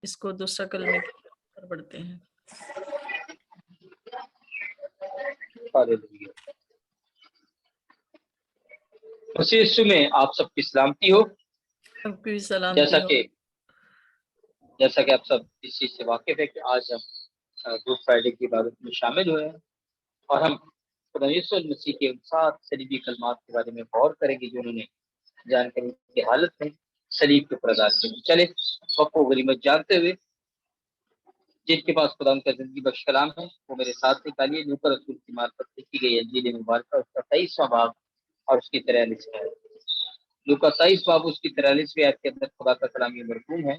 اس کو دوسرا کلمے کے پر پڑھتے ہیں۔ مسیح یسوع میں آپ سب کی سلامتی ہو۔ سب کی سلامتی ہو۔ جیسا کہ آپ سب اس چیز سے واقف ہے کہ آج ہم گڈ فرائیڈے کی عبادت میں شامل ہوئے ہیں اور ہم خدا یسوع المسیح کے ان 7 صلیبی کلمات کے بارے میں غور کریں گے جو انہوں نے جانکاری کی حالت میں صلیب کے اوپر ادا کیے۔ چلے وقت و غنیمت جانتے ہوئے جن کے پاس خدا ان کا زندگی بخش کلام ہے وہ میرے ساتھ نکالیے۔ لوکا رسول کی معرفت لکھی گئی انجیل مبارکہ اس کا 23واں باب اور اس کی 43 ہے۔ لوکا 23 باب اس کی 43 آیت کے اندر خدا کا کلام یہ مرقوم ہے۔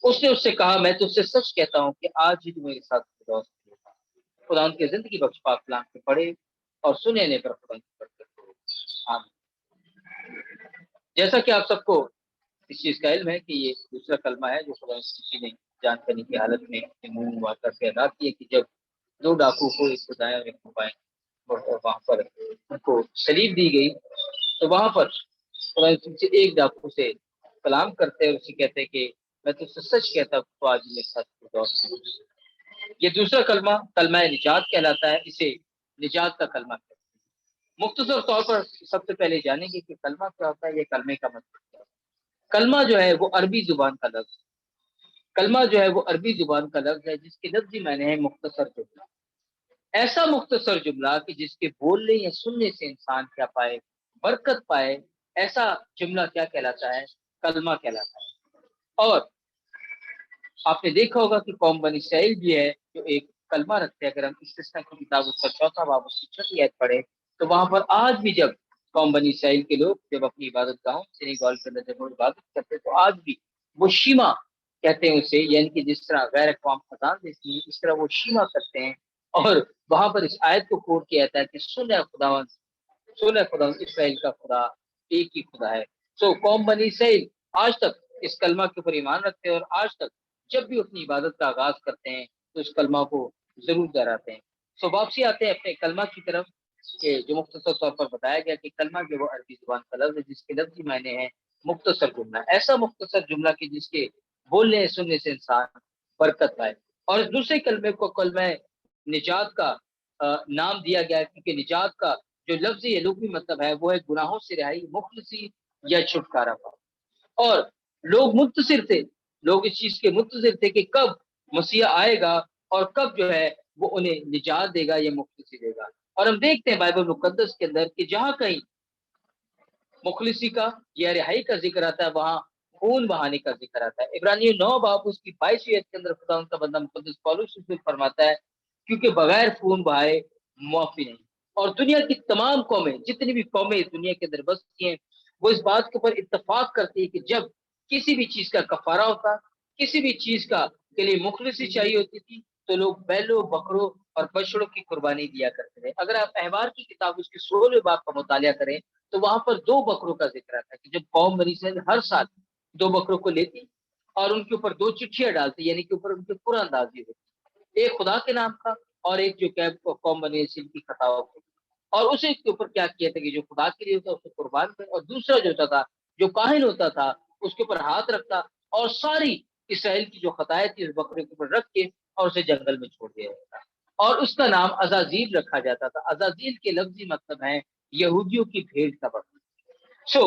اس نے اس سے کہا میں تجھ سے سچ کہتا ہوں کہ آج ہی تو میرے ساتھ دوست ہوگا۔ خدا ان کی زندگی بخش پاک کلام کے پڑھے اور سننے پر خدا کی برکت ہو۔ آمین۔ جیسا کہ آپ سب کو اس چیز کا علم ہے کہ یہ دوسرا کلمہ ہے جو خدا کسی نے جان کرنے کی حالت میں منہ واقع سے ادا کیے کہ جب 2 ڈاکو کو ایک کو دائیں اور ایک کو بائیں وہاں پر ان کو صلیب دی گئی تو وہاں پر خدا سے ایک ڈاکو سے کلام کرتے اور اسے کہتے کہ میں تو سچ کہتا ہوں تو آج میرے ساتھ دوست ہو۔ یہ دوسرا کلمہ نجات کہلاتا ہے، اسے نجات کا کلمہ کہتے ہیں۔ مختصر طور پر سب سے پہلے جانیں گے کہ کلمہ کیا ہوتا ہے، یہ کلمے کا مطلب کیا ہے۔ کلمہ جو ہے وہ عربی زبان کا لفظ ہے۔ کلمہ جو ہے وہ عربی زبان کا لفظ ہے جس کے لفظی معنی ہے مختصر جملہ۔ ایسا مختصر جملہ کہ جس کے بولنے یا سننے سے انسان کیا پائے، برکت پائے، ایسا جملہ کیا کہلاتا ہے، کلمہ کہلاتا ہے۔ اور آپ نے دیکھا ہوگا کہ قوم بنی اسرائیل بھی ہے جو ایک کلمہ رکھتے ہیں۔ اگر ہم استثنا کی کتاب اس کا 4واں باب اس کی 6 آیت پڑھیں تو وہاں پر آج بھی جب قوم بنی اسرائیل کے لوگ جب اپنی عبادت گاہوں سینیگال کے اندر جب وہ عبادت کرتے تو آج بھی وہ شیما کہتے ہیں اسے، یعنی کہ جس طرح غیر اقوام اذان دیتی ہیں اس طرح وہ شیما کرتے ہیں اور وہاں پر اس آیت کو کوٹ کیا جاتا ہے کہ سن خدا اسرائیل کا خدا ایک ہی خدا ہے۔ سو قوم بنی اسرائیل آج تک اس کلمہ کے اوپر ایمان رکھتے ہیں اور آج تک جب بھی اپنی عبادت کا آغاز کرتے ہیں تو اس کلمہ کو ضرور دہراتے ہیں۔ سو واپسی آتے ہیں اپنے کلمہ کی طرف کہ جو مختصر طور پر بتایا گیا کہ کلمہ جو وہ عربی زبان کا لفظ ہے جس کے لفظی معنی ہے مختصر جملہ، ایسا مختصر جملہ کہ جس کے بولنے سننے سے انسان برکت پائے۔ اور دوسرے کلمے کو کلمہ نجات کا نام دیا گیا ہے کیونکہ نجات کا جو لفظی یا لغوی مطلب ہے وہ ہے گناہوں سے رہائی، مخلصی یا چھٹکارا پا۔ اور لوگ منتصر تھے، لوگ اس چیز کے منتظر تھے کہ کب مسیح آئے گا اور کب جو ہے وہ انہیں نجات دے گا یا مخلصی دے گا۔ اور ہم دیکھتے ہیں بائبل مقدس کے اندر کہ جہاں کہیں مخلصی کا یا رہائی کا ذکر آتا ہے وہاں خون بہانے کا ذکر آتا ہے۔ عبرانیوں 9 باب اس کی 22 آیت کے اندر خدا ان کا بندہ مقدس پولس فرماتا ہے کیونکہ بغیر خون بہائے معافی نہیں۔ اور دنیا کی تمام قومیں، جتنی بھی قومیں دنیا کے اندر بستی ہیں، وہ اس بات کے اوپر اتفاق کرتی ہے کہ جب کسی بھی چیز کا کفارہ ہوتا، کسی بھی چیز کا کے لیے مخلصی چاہیے ہوتی تھی تو لوگ بیلوں، بکروں اور بچڑوں کی قربانی دیا کرتے تھے۔ اگر آپ احبار کی کتاب اس کے 16ویں باب کا مطالعہ کریں تو وہاں پر 2 بکروں کا ذکر آتا ہے کہ جب قوم بنی اسرائیل ہر سال 2 بکروں کو لیتی اور ان کے اوپر 2 چٹھیاں ڈالتی، یعنی کہ اوپر ان کے قرآن اندازی ہوتی، ایک خدا کے نام کا اور ایک جو کہ قوم بنی اسرائیل کی خطاؤں کو، اور اسے کے اوپر کیا کیا تھا کہ جو خدا کے لیے ہوتا اسے قربان کر، اور دوسرا جو ہوتا تھا جو کاہن ہوتا تھا اس کے اوپر ہاتھ رکھتا اور ساری اسرائیل کی جو خطائیں تھی اس بکرے کے اوپر رکھ کے اور اسے جنگل میں چھوڑ دیا جاتا، اور اس کا نام عزازیل رکھا جاتا تھا۔ عزازیل کے لفظی مطلب ہے یہودیوں کی بھیڑ کا بکرا۔ سو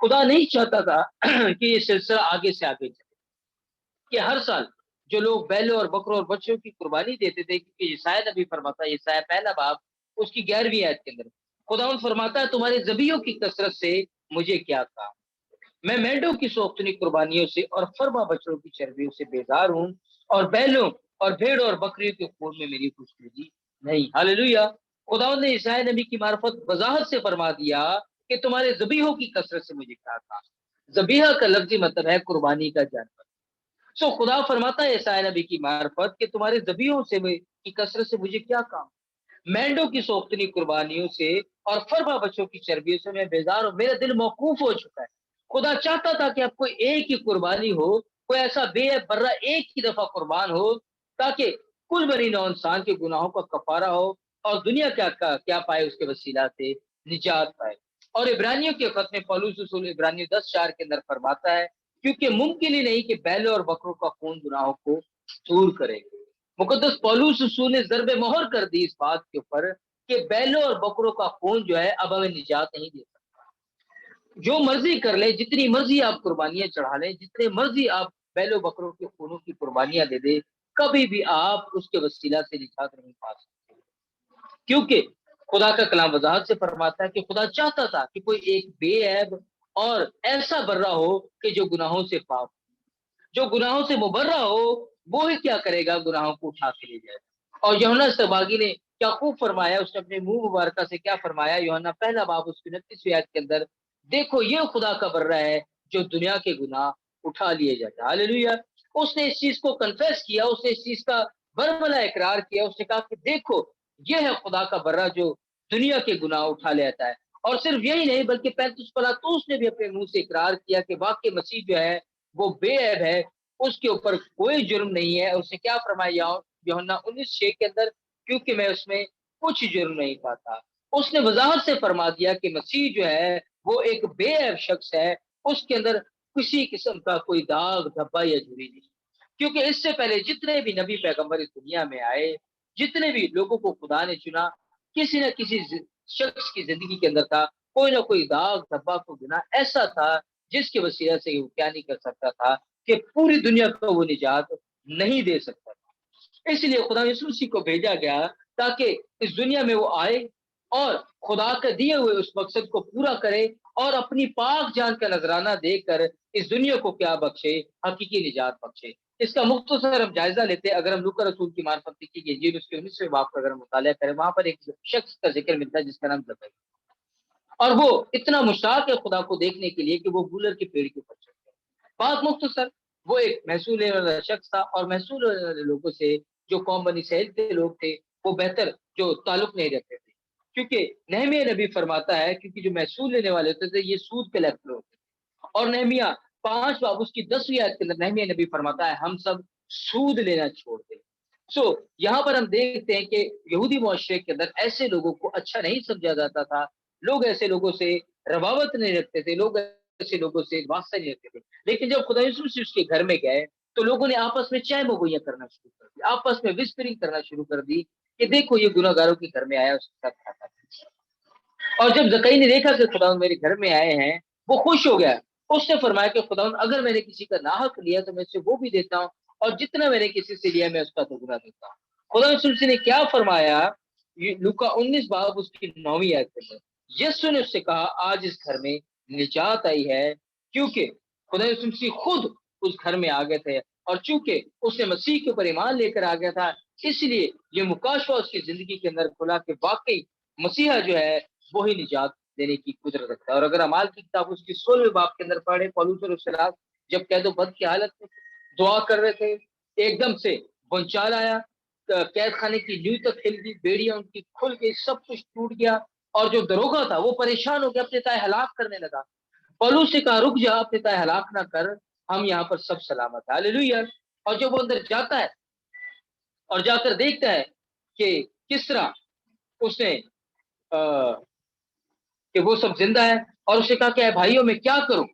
خدا نہیں چاہتا تھا کہ یہ سلسلہ آگے سے آگے چلے، کہ ہر سال جو لوگ بیلوں اور بکروں اور بچوں کی قربانی دیتے تھے، کیونکہ یسایہ نبی فرماتا ہے، یسایہ 1 باب اس کی 11ویں آیت کے اندر خداوند فرماتا ہے تمہارے ذبیحوں کی کثرت سے مجھے کیا کام، میں مینڈوں کی سوختنی قربانیوں سے اور فرما بچڑوں کی چربیوں سے بیزار ہوں، اور بیلوں اور بھیڑوں اور بکریوں کے خون میں میری خوشنودی نہیں۔ ہاللیلویہ۔ خداوند نے یسایہ نبی کی معرفت وضاحت سے فرما دیا کہ تمہارے ذبیحوں کی کثرت سے مجھے کیا کام۔ ذبیحہ کا لفظی مطلب ہے قربانی کا جانور۔ سو خدا فرماتا ہے یسایہ نبی کی معرفت کہ تمہارے ذبیحوں سے کی کثرت سے مجھے کیا کام، مینڈوں کی سوختنی قربانیوں سے اور فرما بچوں کی چربیوں سے میں بیزار ہوں، میرا دل موقوف ہو چکا ہے۔ خدا چاہتا تھا کہ اب کوئی ایک ہی قربانی ہو، کوئی ایسا بے برہ ایک ہی دفعہ قربان ہو تاکہ کل بنی نوع انسان کے گناہوں کا کفارہ ہو اور دنیا کیا پائے، اس کے وسیلہ سے نجات پائے۔ اور عبرانیوں کے خط میں پولس رسول عبرانیوں 10:4 کے اندر فرماتا ہے क्योंकि मुमकिन ही नहीं कि बैलों और बकरों का खून गुनाहों को दूर करेगा। मुकद्दस पौलुस रसूल ने ज़र्ब मोहर कर दी इस बात के ऊपर कि बैलों और बकरों का खून जो है अब हमें निजात नहीं दे सकता। जो मर्जी कर ले, जितनी मर्जी आप कुर्बानियां चढ़ा लें, जितने मर्जी आप बैलों बकरों के खूनों की कुर्बानियां दे दे, कभी भी आप उसके वसीला से निजात नहीं पा सकते। क्योंकि खुदा का कलाम वजाहत से फरमाता है कि खुदा चाहता था कि कोई एक बेऐब और ऐसा बर्रा हो कि जो गुनाहों से पाक, जो गुनाहों से मुबर्रा हो, वो ही क्या करेगा, गुनाहों को उठा के ले जाएगा। और यूहन्ना सबागी ने क्या खूब फरमाया, उसने अपने मुंह मुबारक से क्या फरमाया, यूहन्ना पहला बाब उसकी 29वीं आयत के अंदर, देखो ये खुदा का बर्रा है जो दुनिया के गुनाह उठा लिए जाते हैं। हालेलुया। उसने इस चीज को कन्फेस किया, उसने इस चीज का बरमला इकरार किया, उसने कहा कि देखो ये है खुदा का बर्रा जो दुनिया के गुनाह उठा ले आता है। और सिर्फ यही नहीं बल्कि पैंतीस पिलातुस ने भी अपने मुंह से इकरार किया कि वाकई मसीह जो है वो बेऐब है, उसके ऊपर कोई जुर्म नहीं है। उसने क्या फरमाया यूहन्ना 19:6 के अंदर, क्योंकि मैं उसमें कुछ जुर्म नहीं पाता। उसने वजाहत से फरमा दिया कि मसीह जो है वो एक बेऐब शख्स है, उसके अंदर किसी किस्म का कोई दाग धब्बा या झुर्री नहीं। क्योंकि इससे पहले जितने भी नबी पैगंबर इस दुनिया में आए, जितने भी लोगों को खुदा ने चुना, किसी न किसी शख्स की जिंदगी के अंदर था कोई ना कोई दाग धब्बा को गुनाह ऐसा था जिसके वसीला से वो क्या नहीं कर सकता था कि पूरी दुनिया को वो निजात नहीं दे सकता था। इसलिए खुदा यीशु मसीह को भेजा गया ताकि इस दुनिया में वो आए और खुदा के दिए हुए उस मकसद को पूरा करे और अपनी पाक जान का नजराना देकर इस दुनिया को क्या बख्शे, हकीकी निजात बख्शे। इसका मुख्तसर हम जायजा लेते हैं। अगर हम लूका रसूल की मार्फत की इंजील उसके 19वें बाब का अगर हम मुताला करें, वहां पर एक शख्स का जिक्र मिलता है जिसका नाम ज़करिया, और वो इतना मुश्ताक है खुदा को देखने के लिए कि वो गूलर के पेड़ के ऊपर चढ़ते हैं। बात मुख्तसर, वो एक महसूल लेने वाला शख्स था और महसूल लेने वाले लोगों से, जो कौम बनी इसराइल के लोग थे, वो बेहतर जो ताल्लुक नहीं रखते थे। क्योंकि नहमिया नबी फरमाता है, क्योंकि जो महसूल लेने वाले होते थे ये सूद कलेक्टर होते थे। और नहमिया 5 बाब उसकी 10वीं आयत के अंदर नहमिया नबी फरमाता है हम सब सूद लेना छोड़ दें। यहाँ पर हम देखते हैं कि यहूदी मुआशरे के अंदर ऐसे लोगों को अच्छा नहीं समझा जाता था। लोग ऐसे लोगों से रवावत नहीं रखते थे, लोग ऐसे लोगों से वास्ता नहीं रखते थे। लेकिन जब खुदा यीशु मसीह उसके घर में गए तो लोगों ने आपस में चाय मगोइयां करना शुरू कर दी, आपस में विस्परिंग करना शुरू कर दी कि देखो ये गुनाहगारों के घर में आया, उसके साथ खाता है। और जब जकई ने देखा कि खुदा मेरे घर में आए हैं, वो खुश हो गया। उसने फरमाया कि खुदा अगर मैंने किसी का नाहक लिया तो मैं इससे वो भी देता हूँ, और जितना मैंने किसी से लिया मैं उसका दोगुना देता हूँ। खुदा यीशु मसीह ने क्या फरमाया, लूका 19 बाब उसकी 9वीं आयत में, यीशु ने उससे कहा आज इस घर में निजात आई है, क्योंकि खुदा यीशु मसीह खुद उस घर में आ गए थे, और चूंकि उसने मसीह के ऊपर ईमान लेकर आ गया था, इसलिए ये मुकाशवा उसकी जिंदगी के अंदर खुला कि वाकई मसीहा जो है वही निजात देने की कुदरत रखता है। और अगर अमाल की किताब उसकी 16वें बाब के अंदर पढ़े, पौलुस और उससे जब कैदोबंद की हालत में दुआ कर रहे थे, एकदम से भूचाल आया, कैद खाने की नींव तक हिल गई, बेड़ियां उनकी खुल गई, सब कुछ टूट गया। और जो दरोगा था वो परेशान हो गया, अपने ताए हलाक करने लगा। पौलुस से कहा रुक जा, अपने ताए हलाक ना कर, हम यहाँ पर सब सलामत है। हालेलुया। और जब वो अंदर जाता है और जाकर देखता है कि किस तरह उसने कि वो सब जिंदा है, और उसने कहा कि भाइयों मैं क्या करूं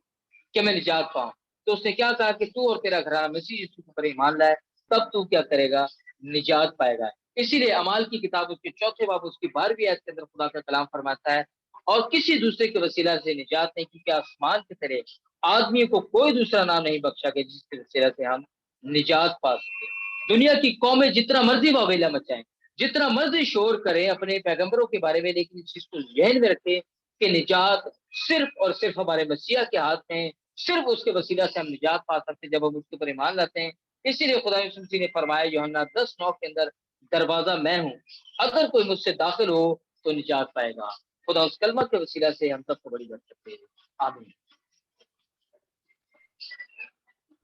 कि मैं निजात पाऊं। तो उसने क्या कहा कि तू और तेरा घराना मसीह यीशु पर ईमान लाए, तब तू क्या करेगा, निजात पाएगा। इसीलिए अमाल की किताब उसके 4थे बाब उसकी 12वीं आयत के अंदर खुदा का कलाम फरमाता है, और किसी दूसरे के वसीला से निजात नहीं, क्योंकि आसमान की तरह आदमी को कोई दूसरा नाम नहीं बख्शा गया जिसके वसीला से हम निजात पा सके। दुनिया की कौमें जितना मर्जी वावेला मचाएं, जितना मर्जी शोर करें अपने पैगंबरों के बारे में, लेकिन इस चीज को जहन में रखें कि निजात सिर्फ और सिर्फ हमारे मसीहा के हाथ में है। सिर्फ उसके वसीला से हम निजात पा सकते हैं जब हम उसके ऊपर ईमान लाते हैं। इसीलिए खुदा यीशु मसीह ने फरमाया यूहन्ना 10:9 के अंदर, दरवाजा मैं हूँ, अगर कोई मुझसे दाखिल हो तो निजात पाएगा। खुदा उस कलमा के वसीला से हम सबको बड़ी बरकत दे। आमीन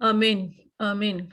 आमीन आमीन।